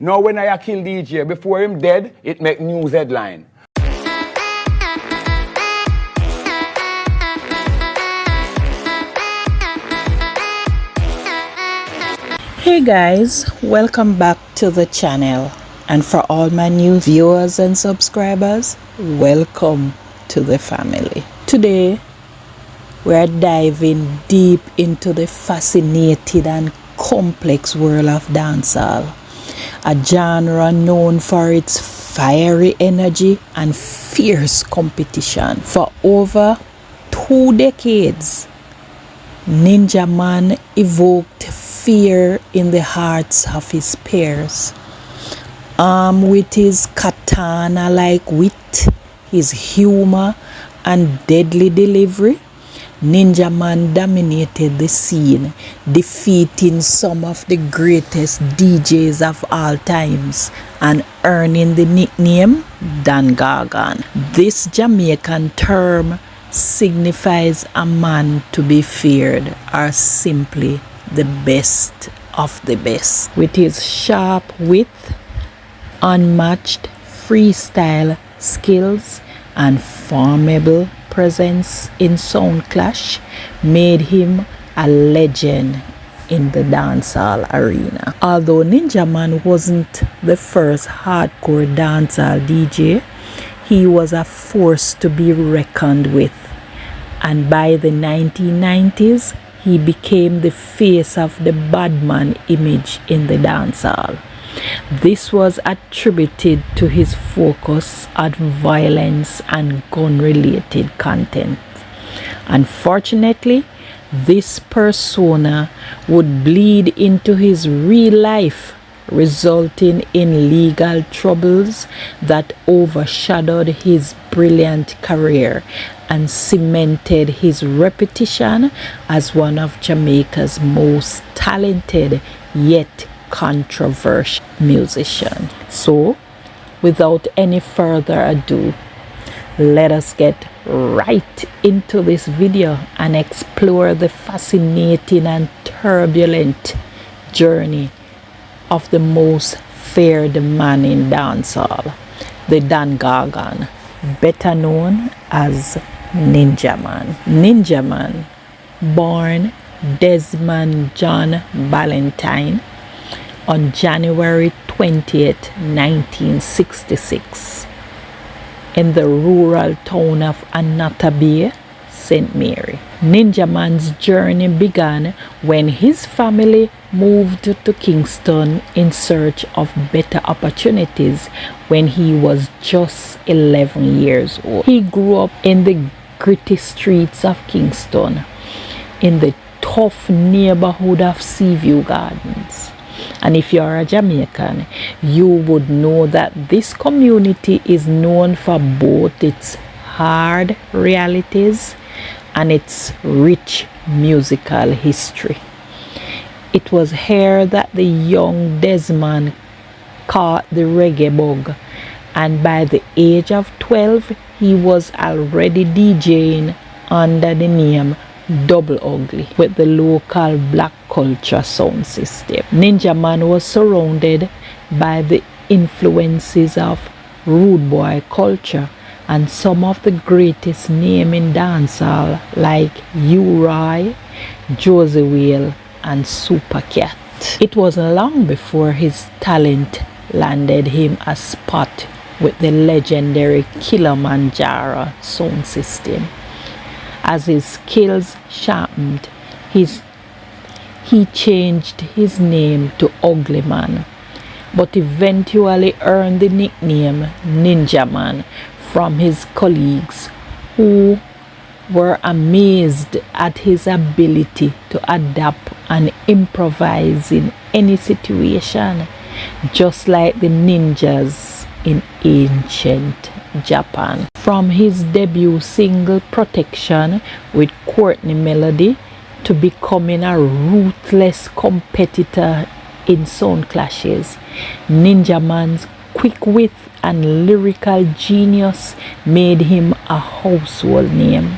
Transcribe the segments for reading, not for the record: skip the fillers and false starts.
Now when I kill DJ, before him dead, it make news headline. Hey guys, welcome back to the channel, and for all my new viewers and subscribers, welcome to the family. Today we're diving deep into the fascinating and complex world of dancehall, a genre known for its fiery energy and fierce competition. For over 2 decades, Ninjaman evoked fear in the hearts of his peers. Armed with his katana-like wit, his humor, and deadly delivery, Ninjaman dominated the scene, defeating some of the greatest DJs of all times and earning the nickname Dan Gargan. This Jamaican term signifies a man to be feared, or simply the best of the best. With his sharp wit, unmatched freestyle skills, and formidable presence in sound clash made him a legend in the dancehall arena. Although Ninjaman wasn't the first hardcore dancehall DJ, he was a force to be reckoned with, and by the 1990s he became the face of the badman image in the dancehall. This was attributed to his focus on violence and gun-related content. Unfortunately, this persona would bleed into his real life, resulting in legal troubles that overshadowed his brilliant career and cemented his reputation as one of Jamaica's most talented yet controversial musicians. So, without any further ado, let us get right into this video and explore the fascinating and turbulent journey of the most feared man in dancehall, the Dan Gargan, better known as Ninjaman. Ninjaman, born Desmond John Ballantyne on January 20th, 1966, in the rural town of Anatabia, St. Mary. Ninjaman's journey began when his family moved to Kingston in search of better opportunities when he was just 11 years old. He grew up in the gritty streets of Kingston, in the tough neighborhood of Seaview Gardens. And if you are a Jamaican, you would know that this community is known for both its hard realities and its rich musical history. It was here that the young Desmond caught the reggae bug, and by the age of 12, he was already DJing under the name Double Ugly with the local black culture sound system. Ninjaman was surrounded by the influences of rude boy culture and some of the greatest names in dancehall like U-Roy, Josie Whale, and Super Cat. It wasn't long before his talent landed him a spot with the legendary Kilimanjaro sound system. As his skills sharpened, he changed his name to Ugly Man, but eventually earned the nickname Ninjaman from his colleagues, who were amazed at his ability to adapt and improvise in any situation, just like the ninjas in ancient Japan. From his debut single Protection with Courtney Melody to becoming a ruthless competitor in sound clashes, Ninjaman's quick wit and lyrical genius made him a household name.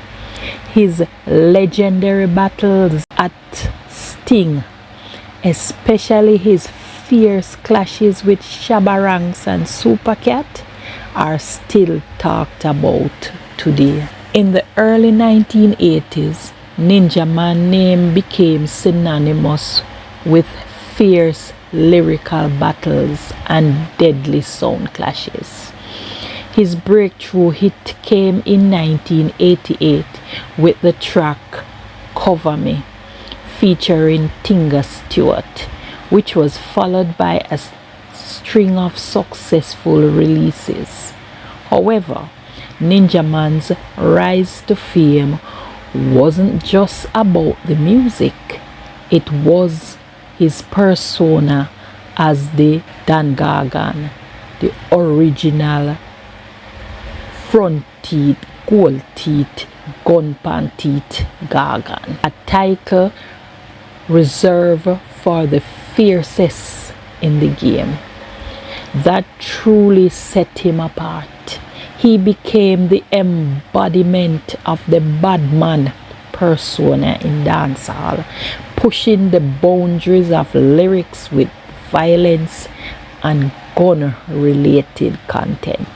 His legendary battles at Sting, especially his fierce clashes with Shabba Ranks and Supercat are still talked about today. In the early 1980s, Ninjaman name became synonymous with fierce lyrical battles and deadly sound clashes. His breakthrough hit came in 1988 with the track Cover Me, featuring Tinga Stewart, which was followed by a string of successful releases. However, Ninjaman's rise to fame wasn't just about the music. It was his persona as the Dan Gargan, the original front teeth, gold teeth, gun pan teeth Gargan, a title reserved for the fiercest in the game. That truly set him apart. He became the embodiment of the bad man persona in dancehall, pushing the boundaries of lyrics with violence and gun-related content.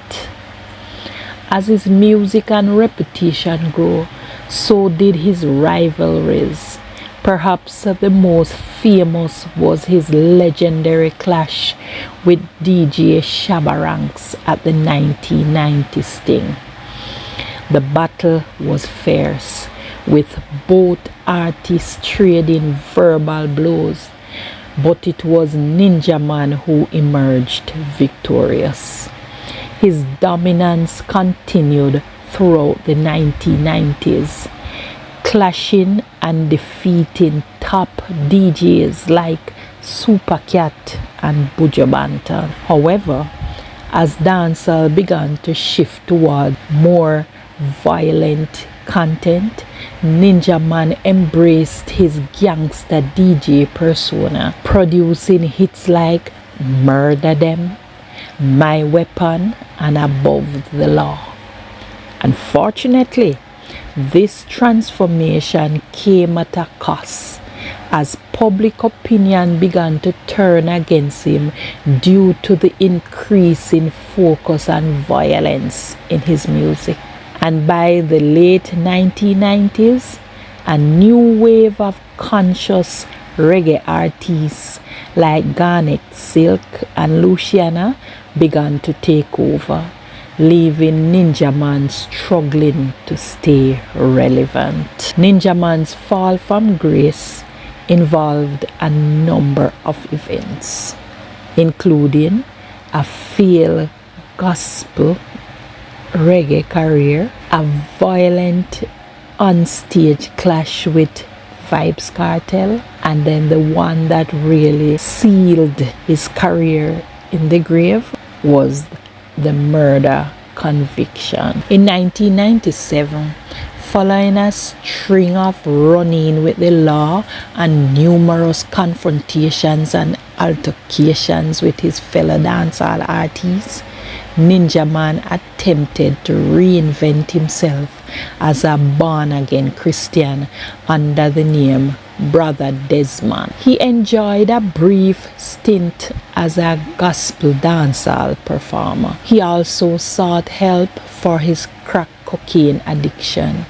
As his music and reputation grew, so did his rivalries. Perhaps the most famous was his legendary clash with DJ Shabba Ranks at the 1990 Sting. The battle was fierce, with both artists trading verbal blows, but it was Ninjaman who emerged victorious. His dominance continued throughout the 1990s, clashing and defeating top DJs like Supercat and Buju Banton. However, as dancehall began to shift toward more violent content, Ninjaman embraced his gangster DJ persona, producing hits like Murder Them, My Weapon, and Above the Law. Unfortunately, this transformation came at a cost, as public opinion began to turn against him due to the increasing focus on violence in his music. And by the late 1990s, a new wave of conscious reggae artists like Garnet Silk and Luciana began to take over, leaving Ninjaman struggling to stay relevant. Ninjaman's fall from grace involved a number of events, including a failed gospel reggae career, a violent onstage clash with Vybz Kartel, and then the one that really sealed his career in the grave was the murder conviction. In 1997, following a string of run-in with the law and numerous confrontations and altercations with his fellow dancehall artists, Ninjaman attempted to reinvent himself as a born-again Christian under the name Brother Desmond. He enjoyed a brief stint as a gospel dancehall performer. He also sought help for his crack cocaine addiction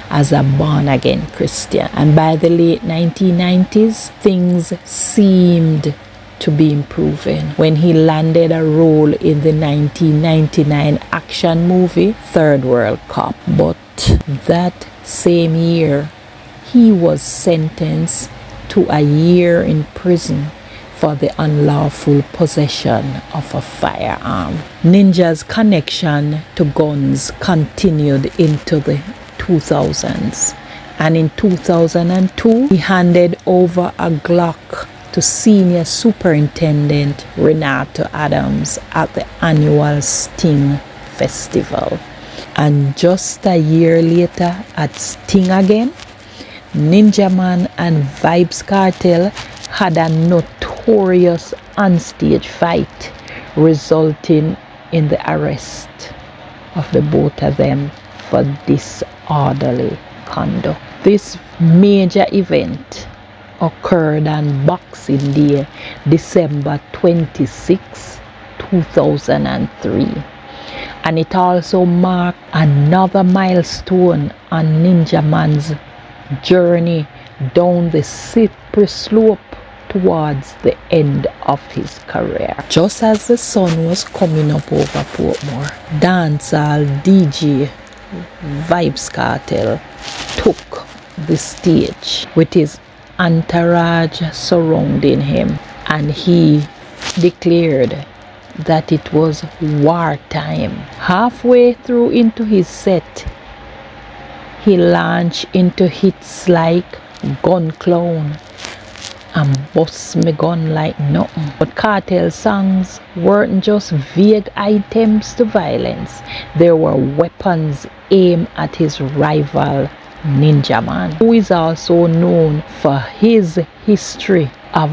as a born-again Christian. And by the late 1990s, things seemed to be improving when he landed a role in the 1999 action movie Third World Cop. But that same year, he was sentenced to a year in prison for the unlawful possession of a firearm. Ninja's connection to guns continued into the 2000s, and in 2002, he handed over a Glock to Senior Superintendent Renato Adams at the annual Sting Festival. And just a year later at Sting again, Ninjaman and Vybz Kartel had a notorious onstage fight, resulting in the arrest of the both of them for disorderly conduct. This major event occurred on Boxing Day, December 26, 2003. And it also marked another milestone on Ninjaman's journey down the slippery slope towards the end of his career. Just as the sun was coming up over Portmore, dancehall DJ Vybz Kartel took the stage with his entourage surrounding him, and he declared that it was wartime. Halfway through into his set, he launched into hits like Gun Clown and Bust Me Gun Like Nothing. But Kartel's songs weren't just vague items to violence. They were weapons aimed at his rival Ninjaman, who is also known for his history of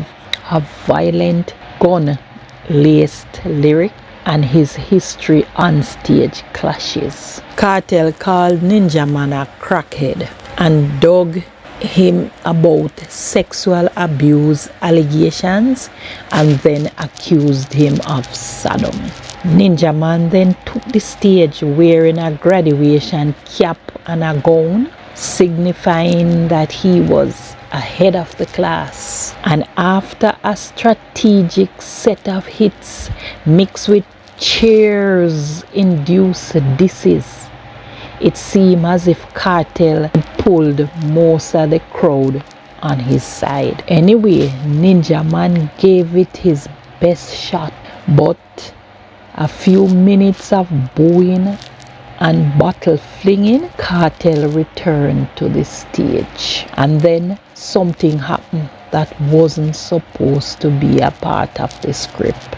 violent gun-laced lyric and his history on stage clashes. Kartel called Ninjaman a crackhead and dug him about sexual abuse allegations and then accused him of sodomy. Ninjaman then took the stage wearing a graduation cap and a gown, signifying that he was ahead of the class. And after a strategic set of hits mixed with cheers-induced disses, it seemed as if Kartel pulled most of the crowd on his side. Anyway, Ninjaman gave it his best shot, but a few minutes of booing and bottle flinging, Kartel returned to the stage. And then something happened that wasn't supposed to be a part of the script.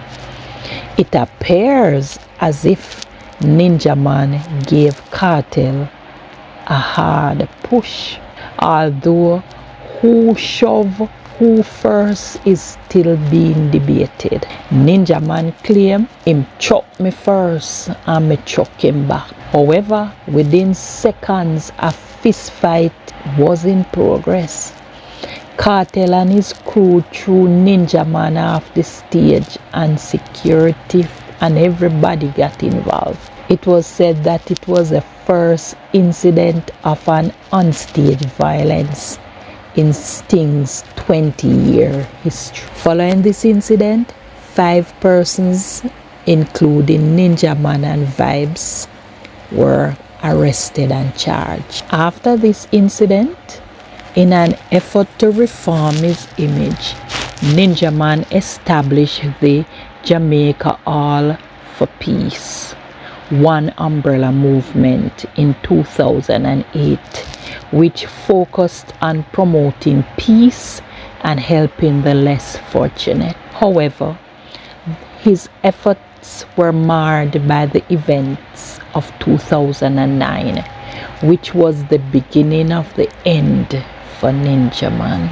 It appears as if Ninjaman gave Kartel a hard push, although who shove who first is still being debated. Ninjaman claimed him chuck me first and me chuck him back. However, within seconds a fist fight was in progress. Kartel and his crew threw Ninjaman off the stage, and security and everybody got involved. It was said that it was the first incident of an onstage violence in Sting's 20-year history. Following this incident, 5 persons, including Ninjaman and Vybz, were arrested and charged. After this incident, in an effort to reform his image, Ninjaman established the Jamaica All for Peace, One Umbrella movement in 2008, which focused on promoting peace and helping the less fortunate. However, his efforts were marred by the events of 2009, which was the beginning of the end for Ninjaman.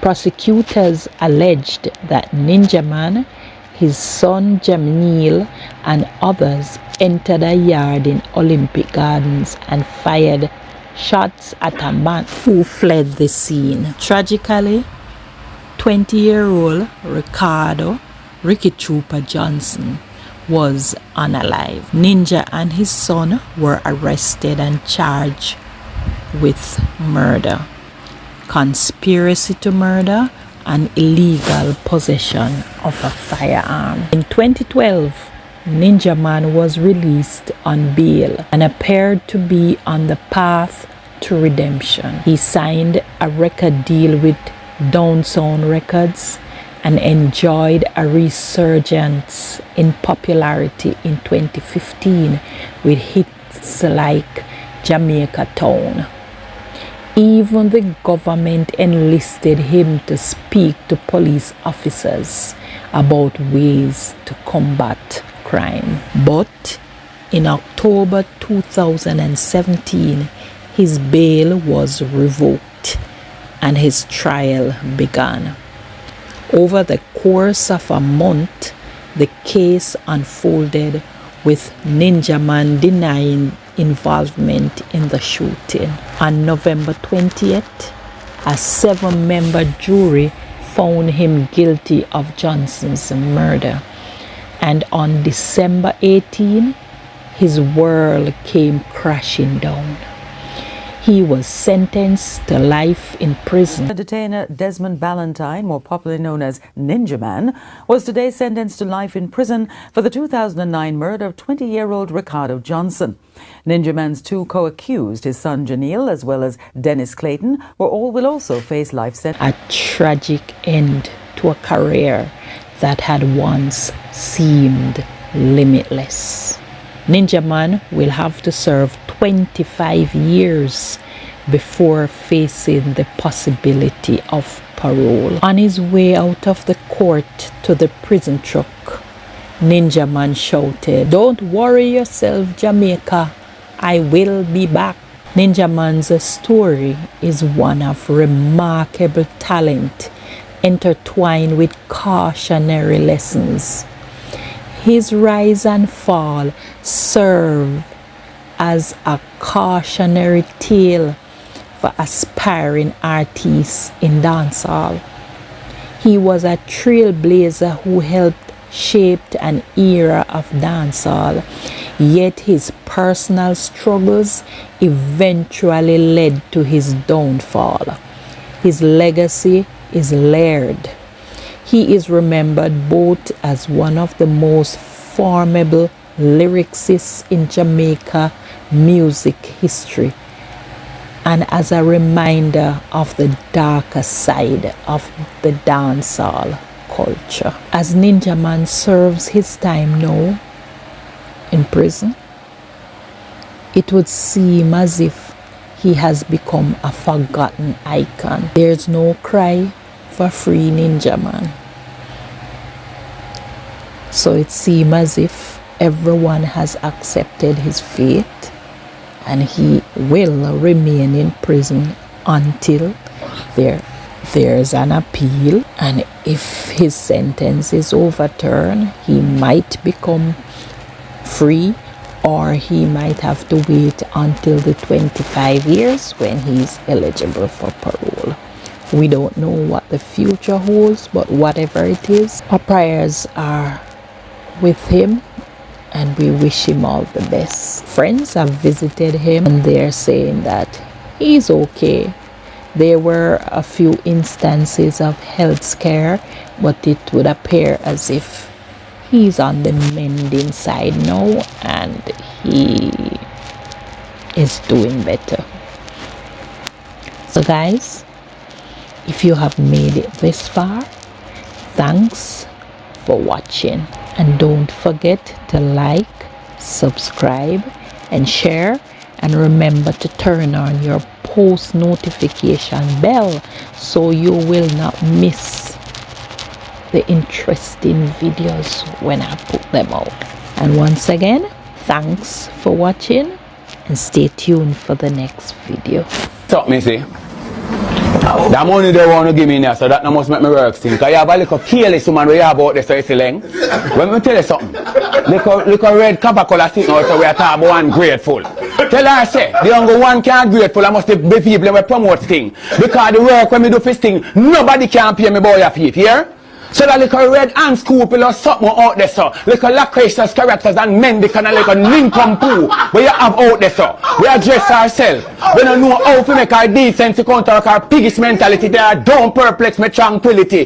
Prosecutors alleged that Ninjaman, his son Jamil, and others entered a yard in Olympic Gardens and fired shots at a man who fled the scene. Tragically, 20-year-old Ricardo Johnson was unalive. Ninja and his son were arrested and charged with murder, conspiracy to murder, and illegal possession of a firearm. In 2012, Ninjaman was released on bail and appeared to be on the path to redemption. He signed a record deal with Dancehall Records and enjoyed a resurgence in popularity in 2015 with hits like Jamaica Town. Even the government enlisted him to speak to police officers about ways to combat crime. But in October 2017, his bail was revoked and his trial began. Over the course of a month, the case unfolded with Ninjaman denying involvement in the shooting. On November 20th, a 7-member jury found him guilty of Johnson's murder. And on December 18, his world came crashing down. He was sentenced to life in prison. Detainer Desmond Ballantyne, more popularly known as Ninjaman, was today sentenced to life in prison for the 2009 murder of 20-year-old Ricardo Johnson. Ninjaman's 2 co-accused, his son Janelle as well as Dennis Clayton, will also face life sentence. A tragic end to a career that had once seemed limitless. Ninjaman will have to serve 25 years before facing the possibility of parole. On his way out of the court to the prison truck, Ninjaman shouted, "Don't worry yourself, Jamaica, I will be back." Ninjaman's story is one of remarkable talent intertwined with cautionary lessons. His rise and fall serve as a cautionary tale for aspiring artists in dancehall. He was a trailblazer who helped shape an era of dancehall, yet his personal struggles eventually led to his downfall. His legacy is layered. He is remembered both as one of the most formidable lyricists in Jamaica music history and as a reminder of the darker side of the dancehall culture. As Ninjaman serves his time now in prison, it would seem as if he has become a forgotten icon. There's no cry for free Ninjaman. So it seems as if everyone has accepted his fate and he will remain in prison until there's an appeal, and if his sentence is overturned, he might become free, or he might have to wait until the 25 years when he's eligible for parole. We don't know what the future holds, but whatever it is, our prayers are with him and we wish him all the best. Friends have visited him and they're saying that he's okay. There were a few instances of health scare, but it would appear as if he's on the mending side now and he is doing better. So guys, if you have made it this far, thanks for watching, and don't forget to like, subscribe and share, and remember to turn on your post notification bell so you will not miss the interesting videos when I put them out. And once again, thanks for watching and stay tuned for the next video. Stop me, see. That money they want to give me now, so that no must make me work thing. Because you have a little careless woman where you have out there, so it's leng. Let me tell you something. Look a red copper color sitting out, so we are talking about one grateful. Tell her, say, the only one can't grateful, I must be people that promote thing. Because the work when me do this thing, nobody can pay me boy your feet, here. So that little red and scoopy or something out there, so little loquacious characters and men, they kind of like a nincompoop where you have out there, so we address ourselves. We don't know how to make our decency counter our piggish mentality. They don't perplex my tranquility.